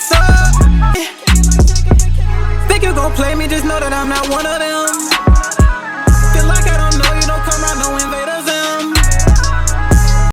what's up? Think you gon' play me, just know that I'm not one of them. Feel like I don't know you, don't come around, no invaders them.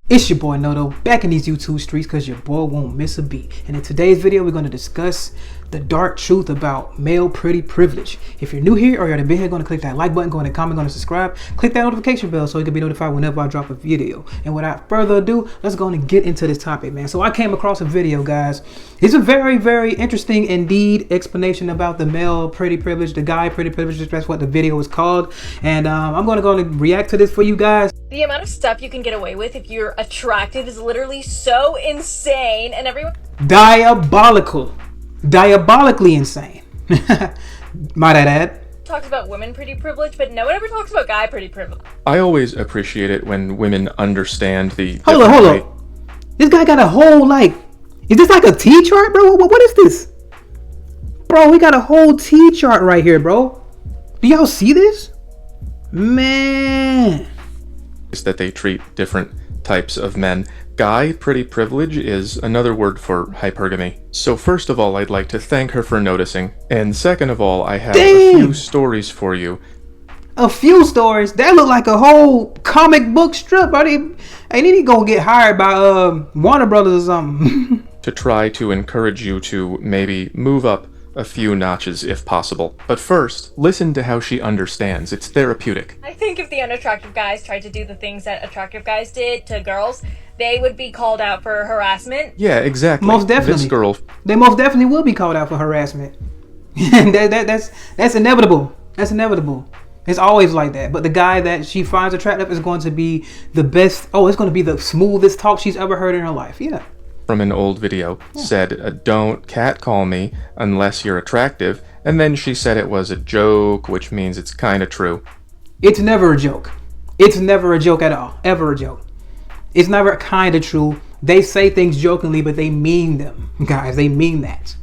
It's your boy Noto, back in these YouTube streets because your boy won't miss a beat. And in today's video, we're going to discuss the dark truth about male pretty privilege. If you're new here or you're been here, going to click that like button, go to comment, going to subscribe, click that notification bell so you can be notified whenever I drop a video. And without further ado, let's go and get into this topic, man. So I came across a video, guys. It's a very, very interesting indeed explanation about the male pretty privilege, the guy pretty privilege. That's what the video is called. And I'm going to go and react to this for you guys. The amount of stuff you can get away with if you're attractive is literally so insane, and everyone... Diabolically insane. Might I add? Talks about women pretty privilege, but no one ever talks about guy pretty privilege. I always appreciate it when women understand the... Hold on. This guy got a whole, like... Is this like a T-chart, bro? What is this? Bro, we got a whole T-chart right here, bro. Do y'all see this? Man. Is that they treat different types of men. Guy pretty privilege is another word for hypergamy. So first of all, I'd like to thank her for noticing. And second of all, I have a few stories for you. A few stories? That look like a whole comic book strip. Ain't he gonna get hired by Warner Brothers or something? To try to encourage you to maybe move up a few notches if possible. But first, listen to how she understands. It's therapeutic. I think if the unattractive guys tried to do the things that attractive guys did to girls, they would be called out for harassment. Yeah, exactly. Most definitely. This girl... They most definitely will be called out for harassment. That's inevitable. That's inevitable. It's always like that. But the guy that she finds attractive is going to be the best. Oh, it's going to be the smoothest talk she's ever heard in her life. Yeah. From an old video said, don't catcall me unless you're attractive. And then she said it was a joke, which means it's kind of true. It's never a joke. It's never a joke at all. Ever a joke. It's never kind of true. They say things jokingly, but they mean them. Guys, they mean that.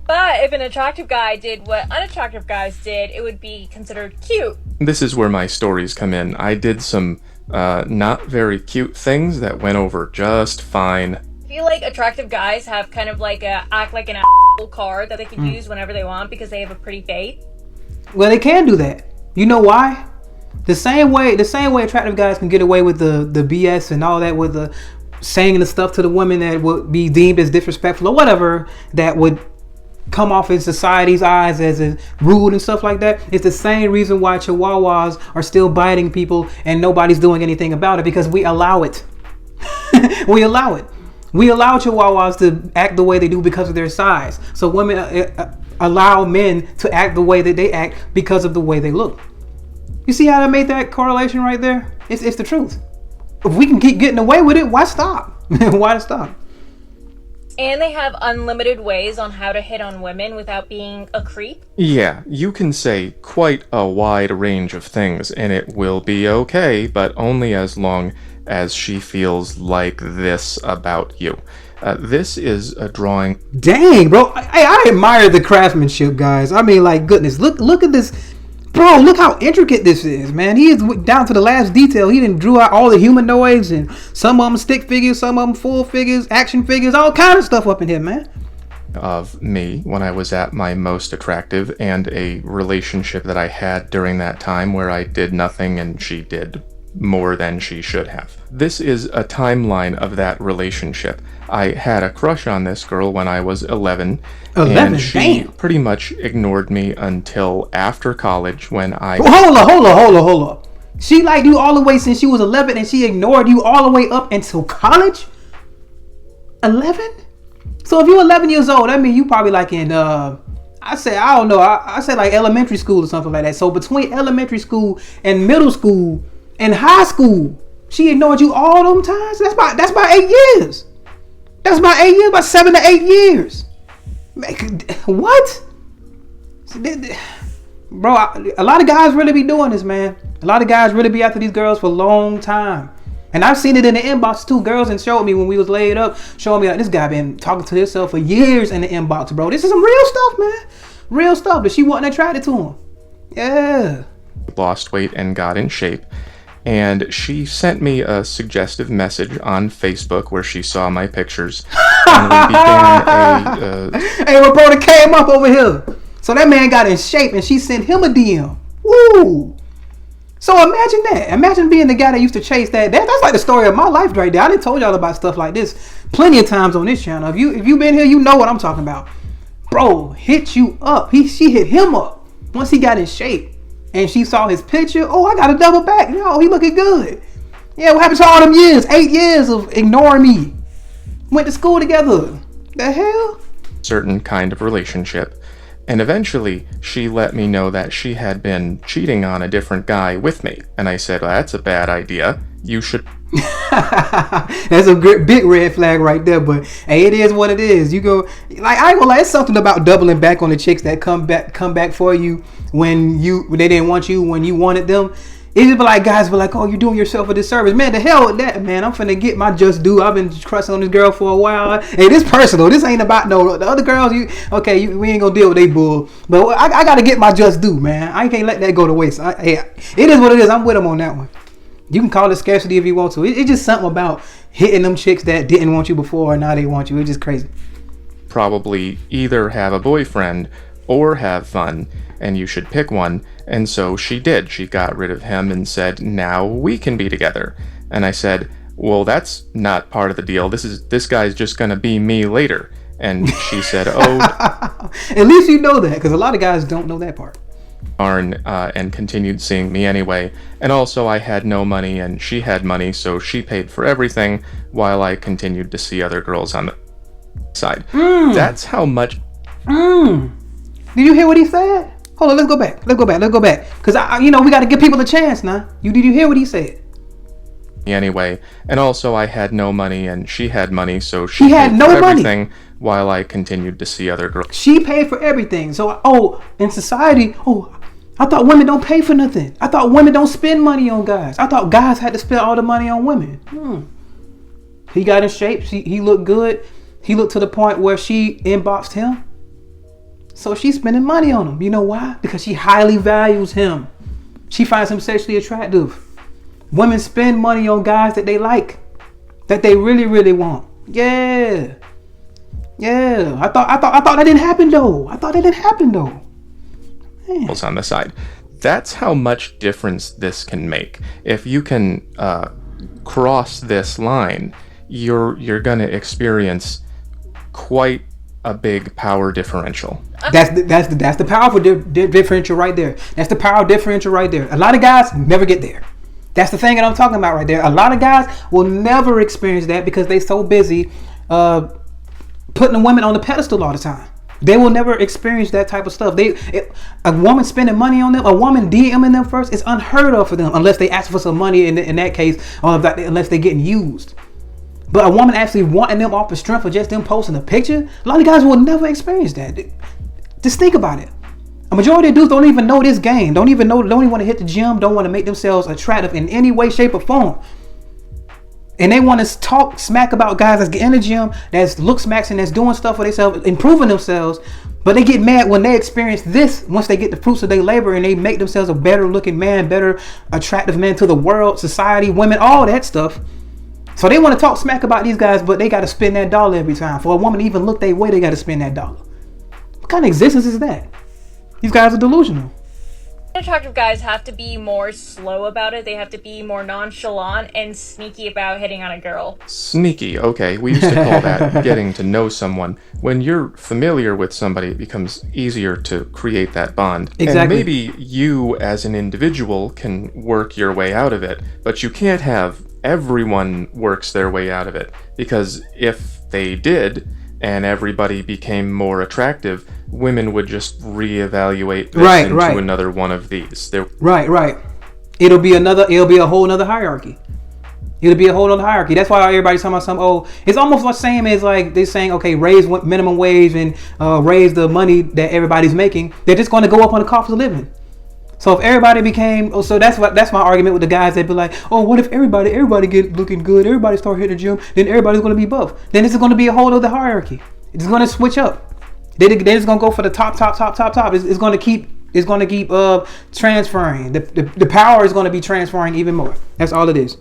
But if an attractive guy did what unattractive guys did, it would be considered cute. This is where my stories come in. I did some not very cute things that went over just fine. I feel like attractive guys have kind of like a act like an asshole card that they can use whenever they want because they have a pretty face. Well, they can do that. You know why? The same way attractive guys can get away with the BS and all that, with the saying the stuff to the women that would be deemed as disrespectful or whatever, that would come off in society's eyes as rude and stuff like that. It's the same reason why chihuahuas are still biting people and nobody's doing anything about it, because we allow it. We allow it. We allow chihuahuas to act the way they do because of their size. So women allow men to act the way that they act because of the way they look. You see how I made that correlation right there? It's the truth. If we can keep getting away with it, why stop? Why stop? And they have unlimited ways on how to hit on women without being a creep. Yeah, you can say quite a wide range of things and it will be okay, but only as long as she feels like this about you. This is a drawing. Dang, bro. I admire the craftsmanship, guys. I mean, like, goodness. Look at this. Bro, look how intricate this is, man. He is down to the last detail. He done drew out all the humanoids, and some of them stick figures, some of them full figures, action figures, all kind of stuff up in here, man. Of me when I was at my most attractive, and a relationship that I had during that time where I did nothing and she did more than she should have. This is a timeline of that relationship. I had a crush on this girl when I was 11, and she pretty much ignored me until after college when I... Hold up. She liked you all the way since she was 11 and she ignored you all the way up until college? 11? So if you're 11 years old, that means you probably like in, I say like elementary school or something like that. So between elementary school and middle school and high school, she ignored you all them times? That's about 8 years. That's about 8 years, about 7 to 8 years. What? Bro, a lot of guys really be doing this, man. A lot of guys really be after these girls for a long time. And I've seen it in the inbox too. Girls and showed me when we was laid up, showing me like, this guy been talking to himself for years in the inbox, bro. This is some real stuff, man. Real stuff, but she wasn't attracted to him. Yeah. Lost weight and got in shape. And she sent me a suggestive message on Facebook where she saw my pictures and we began a Hey, my brother came up over here. So that man got in shape and she sent him a DM. Woo! So imagine that. Imagine being the guy that used to chase that. That's like the story of my life right there. I done told y'all about stuff like this plenty of times on this channel. If you been here, you know what I'm talking about. Bro, hit you up. She hit him up once he got in shape. And she saw his picture. Oh, I got to double back. Yo, he looking good. Yeah, what happened to all them years? 8 years of ignoring me. Went to school together. The hell? certain kind of relationship. And eventually, she let me know that she had been cheating on a different guy with me. And I said, well, that's a bad idea. You should... That's a good big red flag right there. But hey, it is what it is. You go, like, I ain't gonna lie, it's something about doubling back on the chicks that come back for you when they didn't want you when you wanted them. It just be like, guys be like, oh, you're doing yourself a disservice. Man, the hell with that, man. I'm finna get my just due. I've been crushing on this girl for a while. Hey, this personal. This ain't about no the other girls. We ain't gonna deal with they bull. But I gotta get my just due, man. I can't let that go to waste. It is what it is. I'm with them on that one. You can call it scarcity if you want to. It's just something about hitting them chicks that didn't want you before and now they want you. It's just crazy. Probably either have a boyfriend or have fun, and you should pick one. And so she did. She got rid of him and said, now we can be together. And I said, well, that's not part of the deal. This guy's just gonna be me later. And she said, oh. At least you know that, because a lot of guys don't know that part. And continued seeing me anyway. And also I had no money and she had money, so she paid for everything while I continued to see other girls on the side. That's how much... Did you hear what he said? Hold on, let's go back. Because, we got to give people a chance now. Did you hear what he said? Anyway, and also I had no money and she had money, so she had paid no for money everything while I continued to see other girls. She paid for everything. So, in society, I thought women don't pay for nothing. I thought women don't spend money on guys. I thought guys had to spend all the money on women. He got in shape. He looked good. He looked to the point where she inboxed him. So she's spending money on him. You know why? Because she highly values him. She finds him sexually attractive. Women spend money on guys that they like, that they really, really want. Yeah. I thought that didn't happen though. Man. On the side. That's how much difference this can make. If you can cross this line, you're gonna experience quite a big power differential. That's the powerful differential right there. That's the power differential right there. A lot of guys never get there. That's the thing that I'm talking about right there. A lot of guys will never experience that because they're so busy putting the women on the pedestal all the time. They will never experience that type of stuff. A woman spending money on them, a woman DMing them first, it's unheard of for them unless they ask for some money in that case, unless they're getting used. But a woman actually wanting them off the strength of just them posting a picture, a lot of guys will never experience that. Just think about it. A majority of dudes don't even know this game. Don't even want to hit the gym. Don't want to make themselves attractive in any way, shape, or form. And they want to talk smack about guys that's getting in the gym, that's look smacks and that's doing stuff for themselves, improving themselves. But they get mad when they experience this once they get the fruits of their labor and they make themselves a better looking man, better attractive man to the world, society, women, all that stuff. So they want to talk smack about these guys, but they got to spend that dollar every time. For a woman to even look their way, they got to spend that dollar. What kind of existence is that? These guys are delusional. Attractive guys have to be more slow about it. They have to be more nonchalant and sneaky about hitting on a girl. Sneaky, okay. We used to call that getting to know someone. When you're familiar with somebody, it becomes easier to create that bond. Exactly. And maybe you as an individual can work your way out of it, but you can't have everyone works their way out of it. Because if they did, and everybody became more attractive, women would just reevaluate this into another one of these. Right. It'll be a whole nother hierarchy. That's why everybody's talking about some, it's almost the same as like they're saying, okay, raise minimum wage and raise the money that everybody's making. They're just going to go up on the cost of living. So if everybody became, so that's my argument with the guys that be like, what if everybody get looking good, everybody start hitting the gym, then everybody's going to be buff. Then this is going to be a whole other hierarchy. It's going to switch up. They're just going to go for the top. It's going to keep transferring. The power is going to be transferring even more. That's all it is.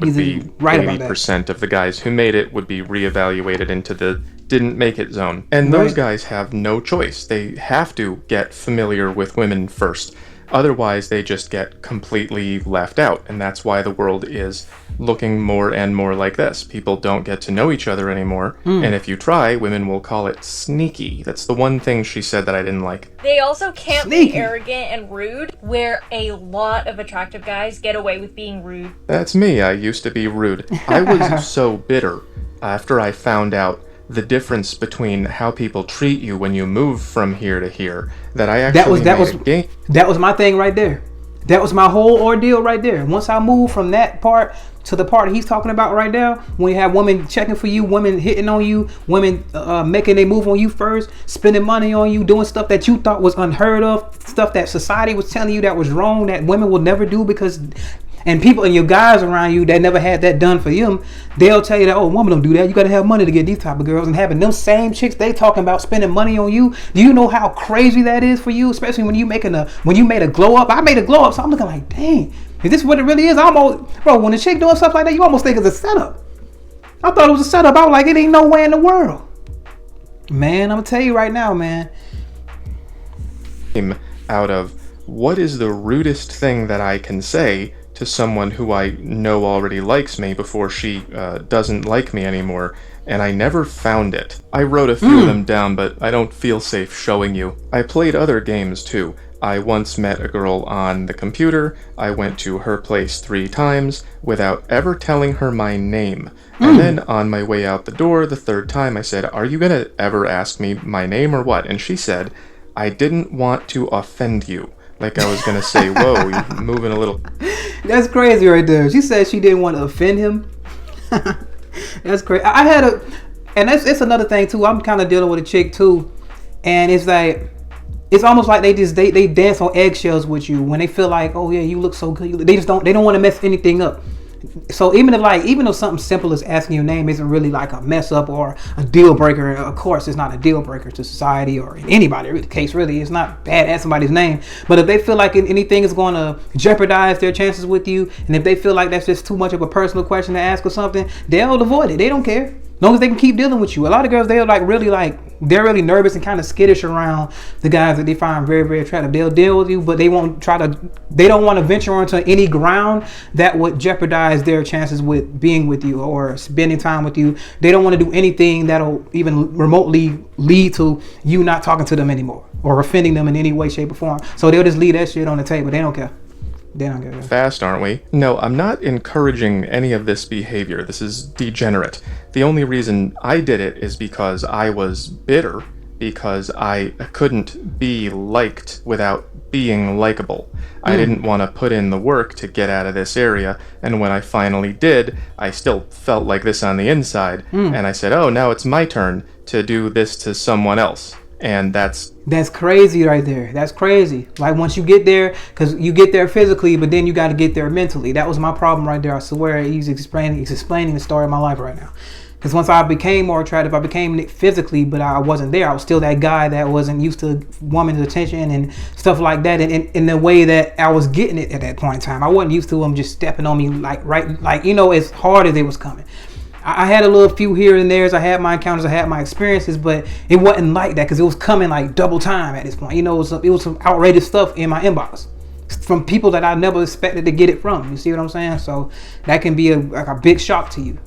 would be right about that. 80% of the guys who made it would be reevaluated into the didn't make it zone. And those guys have no choice. They have to get familiar with women first. Otherwise, they just get completely left out. And that's why the world is looking more and more like this. People don't get to know each other anymore. And if you try, women will call it sneaky. That's the one thing she said that I didn't like. They also can't be arrogant and rude, where a lot of attractive guys get away with being rude. That's me. I used to be rude. I was so bitter after I found out the difference between how people treat you when you move from here to here that I actually that was my thing right there. That was my whole ordeal right there. Once I moved from that part to the part he's talking about right now, when you have women checking for you, women hitting on you, women making a move on you first, spending money on you, doing stuff that you thought was unheard of, stuff that society was telling you that was wrong, that women will never do because... And people and your guys around you that never had that done for them, they'll tell you that, oh, woman don't do that. You got to have money to get these type of girls. And having them same chicks they talking about spending money on you. Do you know how crazy that is for you? Especially when you made a glow up. I made a glow up, so I'm looking like, dang, is this what it really is? Bro, when a chick doing stuff like that, you almost think it's a setup. I thought it was a setup. I was like, it ain't no way in the world. Man, I'm gonna tell you right now, man. Out of what is the rudest thing that I can say to someone who I know already likes me before she doesn't like me anymore, and I never found it. I wrote a few of them down, but I don't feel safe showing you. I played other games too. I once met a girl on the computer. I went to her place 3 times without ever telling her my name. And then on my way out the door the 3rd time I said, "Are you gonna ever ask me my name or what?" And she said, "I didn't want to offend you." Like I was gonna say, whoa, you're moving a little. That's crazy right there. She said she didn't want to offend him. That's crazy. And it's another thing too. I'm kind of dealing with a chick too, and it's like, it's almost like they dance on eggshells with you when they feel like, oh yeah, you look so good. They don't want to mess anything up. So even if something simple as asking your name isn't really like a mess up or a deal breaker, of course it's not a deal breaker to society or anybody. The case really, it's not bad asking somebody's name. But if they feel like anything is going to jeopardize their chances with you, and if they feel like that's just too much of a personal question to ask or something, they'll avoid it. They don't care. As long as they can keep dealing with you. A lot of girls, they're really nervous and kind of skittish around the guys that they find very, very attractive. They'll deal with you, but they don't want to venture onto any ground that would jeopardize their chances with being with you or spending time with you. They don't want to do anything that'll even remotely lead to you not talking to them anymore or offending them in any way, shape, or form. So they'll just leave that shit on the table. They don't care. Fast, aren't we? No, I'm not encouraging any of this behavior. This is degenerate. The only reason I did it is because I was bitter, because I couldn't be liked without being likable. I didn't want to put in the work to get out of this area, and when I finally did, I still felt like this on the inside, and I said, oh, now it's my turn to do this to someone else. And that's crazy right there. That's crazy. Like once you get there, because you get there physically, but then you got to get there mentally. That was my problem right there. I swear he's explaining the story of my life right now. Because once I became more attractive, I became physically, but I wasn't there. I was still that guy that wasn't used to woman's attention and stuff like that. And in the way that I was getting it at that point in time, I wasn't used to them just stepping on me as hard as it was coming. I had a little few here and there. I had my encounters, I had my experiences, but it wasn't like that because it was coming like double time at this point. It was some outrageous stuff in my inbox from people that I never expected to get it from. You see what I'm saying? So that can be a big shock to you.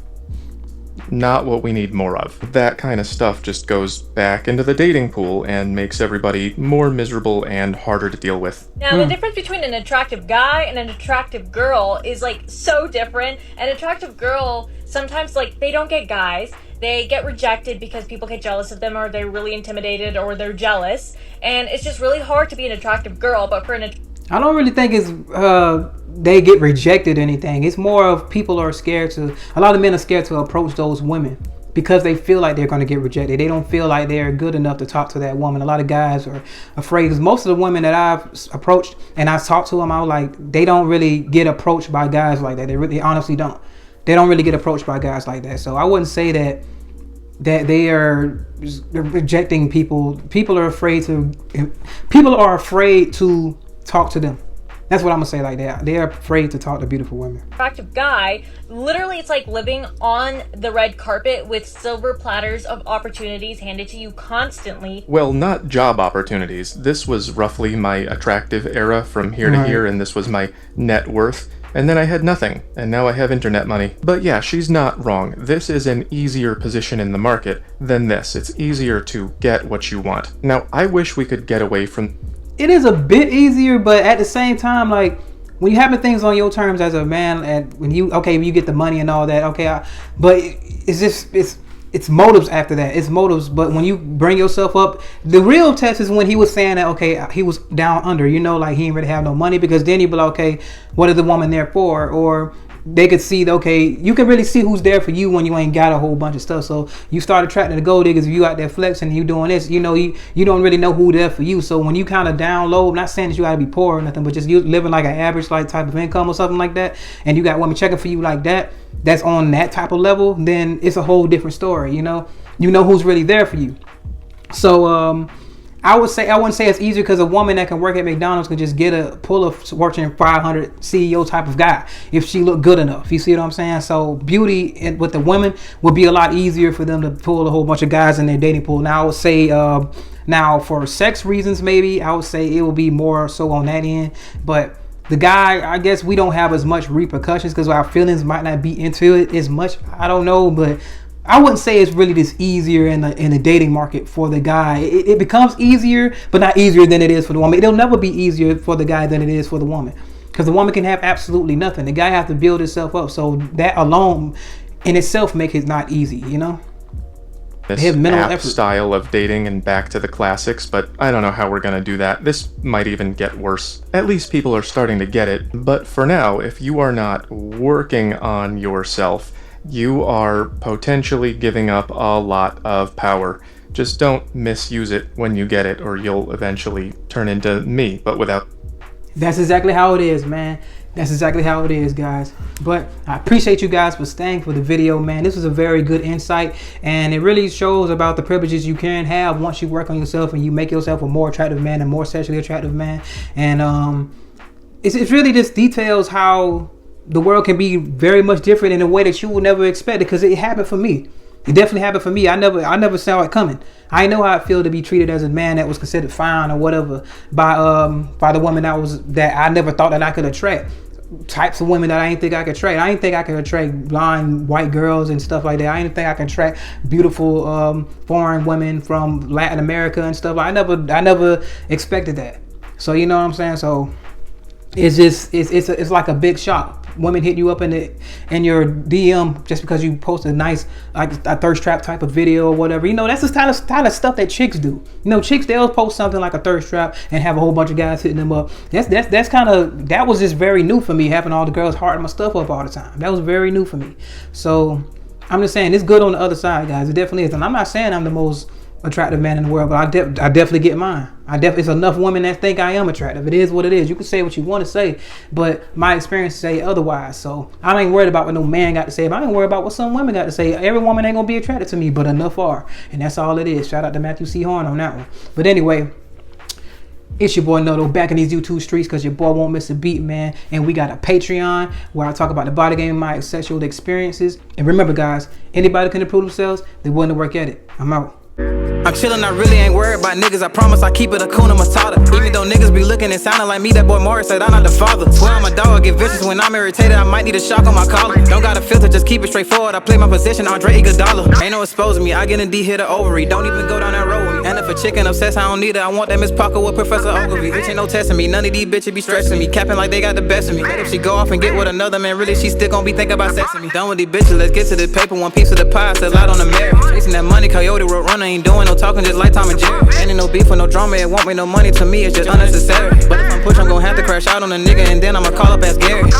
Not what we need more of. That kind of stuff just goes back into the dating pool and makes everybody more miserable and harder to deal with. Now, the difference between an attractive guy and an attractive girl is so different. An attractive girl, sometimes they don't get guys. They get rejected because people get jealous of them or they're really intimidated or they're jealous. And it's just really hard to be an attractive girl, but for I don't really think it's they get rejected or anything. It's more of people are scared a lot of men are scared to approach those women because they feel like they're going to get rejected. They don't feel like they're good enough to talk to that woman. A lot of guys are afraid because most of the women that I've approached and I talked to them, I was like, they don't really get approached by guys like that. They honestly don't. They don't really get approached by guys like that. So I wouldn't say that they are rejecting people. People are afraid to talk to them. That's what I'm gonna say. Like they're afraid to talk to beautiful women. Attractive guy, literally it's like living on the red carpet with silver platters of opportunities handed to you constantly. Well, not job opportunities. This was roughly my attractive era from here to here, and this was my net worth. And then I had nothing, and now I have internet money. But yeah, she's not wrong. This is an easier position in the market than this. It's easier to get what you want. Now, I wish we could get away from... It is a bit easier, but at the same time, like, when you having things on your terms as a man, and when you get the money and all that, but it's motives after that. It's motives. But when you bring yourself up, the real test is when he was saying that, he was down under, like he didn't really have no money, because then you'd be like, what is the woman there for? Or they could see, you can really see who's there for you when you ain't got a whole bunch of stuff. So you start attracting the gold diggers if you out there flexing and you doing this, you don't really know who there for you. So when you kind of down low, I'm not saying that you gotta be poor or nothing, but just you living like an average like type of income or something like that, and you got women checking for you like that, that's on that type of level, then it's a whole different story. You know who's really there for you. So I wouldn't say it's easier, because a woman that can work at McDonald's can just pull a Fortune 500 CEO type of guy if she look good enough. You see what I'm saying? So beauty with the women would be a lot easier for them to pull a whole bunch of guys in their dating pool. Now I would say now for sex reasons, maybe I would say it will be more so on that end. But the guy, I guess we don't have as much repercussions because our feelings might not be into it as much. I don't know, but I wouldn't say it's really this easier in the dating market for the guy. It becomes easier, but not easier than it is for the woman. It'll never be easier for the guy than it is for the woman, because the woman can have absolutely nothing. The guy has to build himself up. So that alone in itself makes it not easy, This app style of dating and back to the classics, but I don't know how we're gonna do that. This might even get worse. At least people are starting to get it. But for now, if you are not working on yourself, you are potentially giving up a lot of power. Just don't misuse it when you get it, or you'll eventually turn into me, but without... That's exactly how it is, man. That's exactly how it is, guys. But I appreciate you guys for staying for the video, man. This was a very good insight, and it really shows about the privileges you can have once you work on yourself and you make yourself a more attractive man, a more sexually attractive man. And it really just details how the world can be very much different in a way that you will never expect it, because it happened for me. It definitely happened for me. I never saw it coming. I know how it feel to be treated as a man that was considered fine or whatever by the woman that I never thought that I could attract. Types of women that I didn't think I could attract. I didn't think I could attract blonde white girls and stuff like that. I didn't think I could attract beautiful foreign women from Latin America and stuff. I never expected that. So you know what I'm saying? So it's like a big shock. Women hit you up in your DM just because you post a nice, like a thirst trap type of video or whatever. That's the kind of stuff that chicks do. Chicks, they'll post something like a thirst trap and have a whole bunch of guys hitting them up. That was just very new for me, having all the girls hearting my stuff up all the time. That was very new for me. So I'm just saying, it's good on the other side, guys. It definitely is. And I'm not saying I'm the most attractive man in the world, but I definitely get mine. It's enough women that think I am attractive. It is what it is. You can say what you want to say, but my experience say otherwise. So I ain't worried about what no man got to say, but I ain't worried about what some women got to say. Every woman ain't gonna be attracted to me, but enough are, and that's all it is. Shout out to Matthew C. Horn on that one. But anyway, it's your boy Noto back in these YouTube streets, because your boy won't miss a beat, man. And we got a Patreon where I talk about the body game, my sexual experiences. And remember, guys, anybody can improve themselves, they're willing to work at it. I'm out. I'm chillin', I really ain't worried about niggas. I promise I keep it Hakuna Matata. Even though niggas be looking and sounding like me, that boy Morris said I'm not the father. Swear I'm a dog, get vicious when I'm irritated. I might need a shock on my collar. Don't got a filter, just keep it straightforward. I play my position, Andre Iguodala. Ain't no exposing me, I get in D, hit a ovary. Don't even go down that road with me. And if a chicken obsessed, I don't need it. I want that Miss Parker with Professor Ogilvy. Bitch ain't no testing me, none of these bitches be stressing me. Capping like they got the best of me. But if she go off and get with another man, really she still gon' be thinking about sexing me. Done with these bitches, let's get to the paper. One piece of the pie, still out on the merit. Chasing that money, Coyote Road Runner, ain't doing no talking, just like Tom and Jerry. Ain't no beef with no drama, it won't make no money to me, it's just unnecessary. But if I'm pushed, I'm gon' have to crash out on a nigga, and then I'ma call up as Gary.